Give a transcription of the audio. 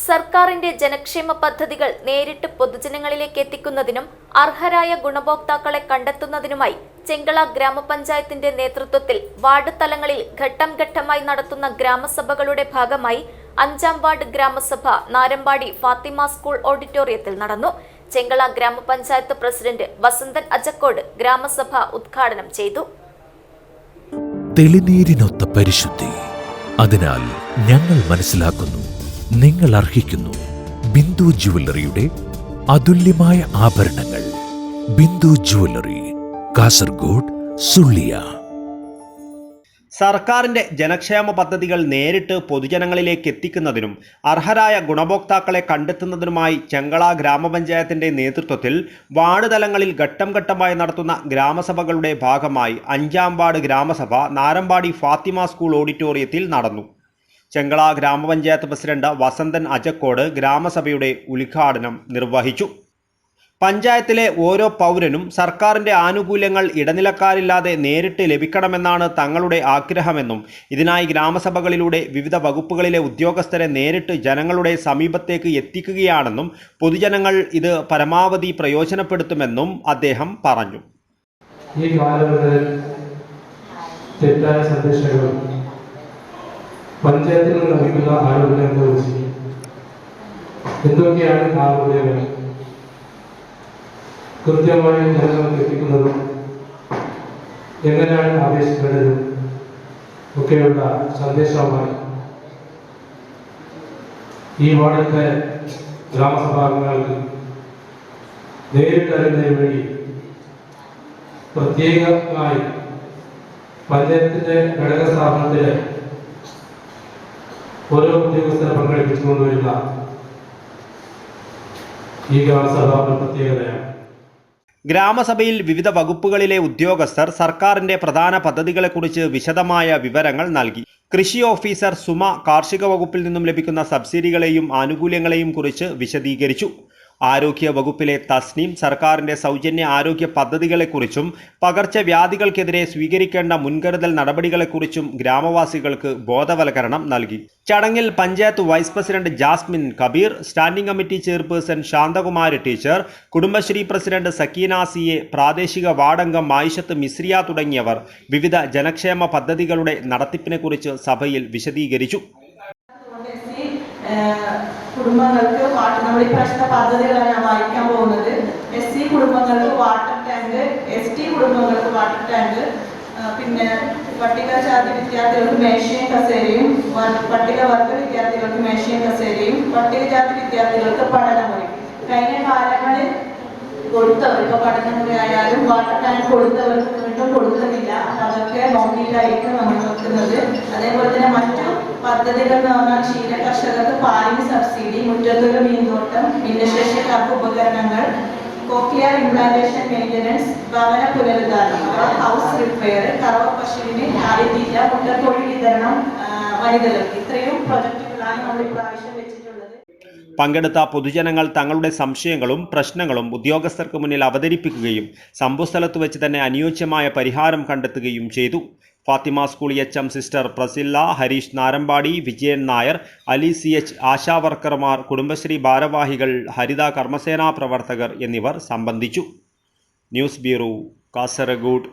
സർക്കാരിന്റെ ജനക്ഷേമ പദ്ധതികൾ നേരിട്ട് പൊതുജനങ്ങളിലേക്ക് എത്തിക്കുന്നതിനും അർഹരായ ഗുണഭോക്താക്കളെ കണ്ടെത്തുന്നതിനുമായി ചെങ്കള ഗ്രാമപഞ്ചായത്തിന്റെ നേതൃത്വത്തിൽ വാർഡ് തലങ്ങളിൽ ഘട്ടം ഘട്ടമായി നടത്തുന്ന ഗ്രാമസഭകളുടെ ഭാഗമായി 5-ാം വാർഡ് ഗ്രാമസഭ നാരമ്പാടി ഫാത്തിമ സ്കൂൾ ഓഡിറ്റോറിയത്തിൽ നടന്നു. ചെങ്കള ഗ്രാമപഞ്ചായത്ത് പ്രസിഡന്റ് വസന്തൻ അജക്കോട് ഗ്രാമസഭ ഉദ്ഘാടനം ചെയ്തു. തെളിനീരിനൊത്ത പരിശുദ്ധി, അതിനാൽ ഞങ്ങൾ മനസ്സിലാക്കുന്നു, നിങ്ങൾ അർഹിക്കുന്നു. ബിന്ദു ജുവല്ലറിയുടെ അതുല്യമായ ആഭരണങ്ങൾ. ബിന്ദു ജുവല്ലറി, കാസർഗോഡ്, സുള്ളിയ. സർക്കാരിന്റെ ജനക്ഷേമ പദ്ധതികൾ നേരിട്ട് പൊതുജനങ്ങളിലേക്ക് എത്തിക്കുന്നതിനും അർഹരായ ഗുണഭോക്താക്കളെ കണ്ടെത്തുന്നതിനുമായി ചെങ്കള ഗ്രാമപഞ്ചായത്തിന്റെ നേതൃത്വത്തിൽ വാർഡ് തലങ്ങളിൽ ഘട്ടം ഘട്ടമായി നടത്തുന്ന ഗ്രാമസഭകളുടെ ഭാഗമായി 5-ാം വാർഡ് ഗ്രാമസഭ നാരമ്പാടി ഫാത്തിമ സ്കൂൾ ഓഡിറ്റോറിയത്തിൽ നടന്നു. ചെങ്കള ഗ്രാമപഞ്ചായത്ത് പ്രസിഡന്റ് വസന്തൻ അജക്കോട് ഗ്രാമസഭയുടെ ഉദ്ഘാടനം നിർവഹിച്ചു. പഞ്ചായത്തിലെ ഓരോ പൗരനും സർക്കാരിൻ്റെ ആനുകൂല്യങ്ങൾ ഇടനിലക്കാരില്ലാതെ നേരിട്ട് ലഭിക്കണമെന്നാണ് തങ്ങളുടെ ആഗ്രഹമെന്നും ഇതിനായി ഗ്രാമസഭകളിലൂടെ വിവിധ വകുപ്പുകളിലെ ഉദ്യോഗസ്ഥരെ നേരിട്ട് ജനങ്ങളുടെ സമീപത്തേക്ക് എത്തിക്കുകയാണെന്നും പൊതുജനങ്ങൾ ഇത് പരമാവധി പ്രയോജനപ്പെടുത്തുമെന്നും അദ്ദേഹം പറഞ്ഞു. ഈ കാലഘട്ടത്തിൽ തെറ്റായ സന്ദേശങ്ങൾ പഞ്ചായത്തിൽ നിന്ന് ലഭിക്കുന്ന ആനുകൂല്യങ്ങളെക്കുറിച്ച് എന്തൊക്കെയാണ് ആനുകൂല്യങ്ങൾ കൃത്യമായി ജനങ്ങൾക്ക് എത്തിക്കുന്നതും എങ്ങനെയാണ് ആവേശിക്കേണ്ടതും ഒക്കെയുള്ള സന്ദേശവുമായി ഈ വാർഡിലെ ഗ്രാമസഭാംഗങ്ങൾക്ക് നേരിട്ടറിയുന്നതിന് വേണ്ടി പ്രത്യേകമായി പഞ്ചായത്തിൻ്റെ ഘടക സ്ഥാപനത്തിലെ ഓരോ ഉദ്യോഗസ്ഥരെ പങ്കെടുപ്പിച്ചുകൊണ്ടുവരുന്ന ഈ ഗ്രാമസഭ പ്രത്യേകതയാണ്. ഗ്രാമസഭയിൽ വിവിധ വകുപ്പുകളിലെ ഉദ്യോഗസ്ഥർ സർക്കാരിന്റെ പ്രധാന പദ്ധതികളെക്കുറിച്ച് വിശദമായ വിവരങ്ങൾ നൽകി. കൃഷി ഓഫീസർ സുമ കാർഷിക വകുപ്പിൽ നിന്നും ലഭിക്കുന്ന സബ്സിഡികളെയും ആനുകൂല്യങ്ങളെയും കുറിച്ച് വിശദീകരിച്ചു. ആരോഗ്യ വകുപ്പിലെ തസ്നീം സർക്കാരിന്റെ സൗജന്യ ആരോഗ്യ പദ്ധതികളെക്കുറിച്ചും പകർച്ചവ്യാധികൾക്കെതിരെ സ്വീകരിക്കേണ്ട മുൻകരുതൽ നടപടികളെക്കുറിച്ചും ഗ്രാമവാസികൾക്ക് ബോധവൽക്കരണം നൽകി. ചടങ്ങിൽ panchayat vice president Jasmin Kabeer, standing committee chairperson Shanthakumari teacher, Kudumbashree president Sakeena സിയെ, പ്രാദേശിക വാർഡംഗം മായിഷത്ത് മിസ്രിയ തുടങ്ങിയവർ വിവിധ ജനക്ഷേമ പദ്ധതികളുടെ നടത്തിപ്പിനെക്കുറിച്ച് സഭയിൽ വിശദീകരിച്ചു. കുടുംബങ്ങൾക്ക് നമ്മൾ ഈ പ്രശ്ന പദ്ധതികളാണ് ഞാൻ വായിക്കാൻ പോകുന്നത്. SC കുടുംബങ്ങൾക്ക് വാട്ടർ ടാങ്ക്, ST കുടുംബങ്ങൾക്ക് വാട്ടർ ടാങ്ക്, പിന്നെ പട്ടികജാതി വിദ്യാർത്ഥികൾക്ക് മേശയും കസേരയും, പട്ടികവർഗ വിദ്യാർത്ഥികൾക്ക് മേശയും കസേരയും, പട്ടികജാതി വിദ്യാർത്ഥികൾക്ക് പഠനമുറി. കഴിഞ്ഞ കാലങ്ങളിൽ കൊടുത്തവർ, ഇപ്പോൾ പഠനമുറി ആയാലും വാട്ടർ ടാങ്ക് കൊടുത്തവർക്ക് വീണ്ടും കൊടുക്കുന്നില്ല. അതൊക്കെ നോക്കിയിട്ടായിരിക്കും നമ്മൾ നോക്കുന്നത്. അതേപോലെ തന്നെ മറ്റു പദ്ധതികൾ എന്ന് പറഞ്ഞാൽ ക്ഷീര കർഷകർക്ക് പാലിന് സബ്സിഡി, മുറ്റത്തൊരു മീൻതോട്ടം, ഭിന്നശേഷിക്കാർക്ക് ഉപകരണങ്ങൾ, കോക്ലിയർ ഇംപ്ലാന്റേഷൻ മെയിൻ്റനൻസ്, ഭവന പുനരുദ്ധാരണം, ഹൗസ് റിപ്പയർ, കറവ പശുവിന് കാലിത്തീറ്റ, മുട്ടത്തൊഴി വിതരണം വനിതകൾക്ക്. ഇത്രയും പ്രൊജക്റ്റുകളാണ് നമ്മൾ ഇപ്രാവശ്യം വെച്ചിട്ടുള്ളത്. പങ്കെടുത്ത പൊതുജനങ്ങൾ തങ്ങളുടെ സംശയങ്ങളും പ്രശ്നങ്ങളും ഉദ്യോഗസ്ഥർക്ക് മുന്നിൽ അവതരിപ്പിക്കുകയും സംഭവസ്ഥലത്ത് വെച്ച് തന്നെ അനുയോജ്യമായ പരിഹാരം കണ്ടെത്തുകയും ചെയ്തു. Fatima school HM sister Priscilla, Harish Narampadi, Vijayan Nair, Ali CH, ആശാവർക്കർമാർ, കുടുംബശ്രീ ഭാരവാഹികൾ, ഹരിത കർമ്മസേനാ പ്രവർത്തകർ എന്നിവർ സംബന്ധിച്ചു. News bureau, Kasaragod.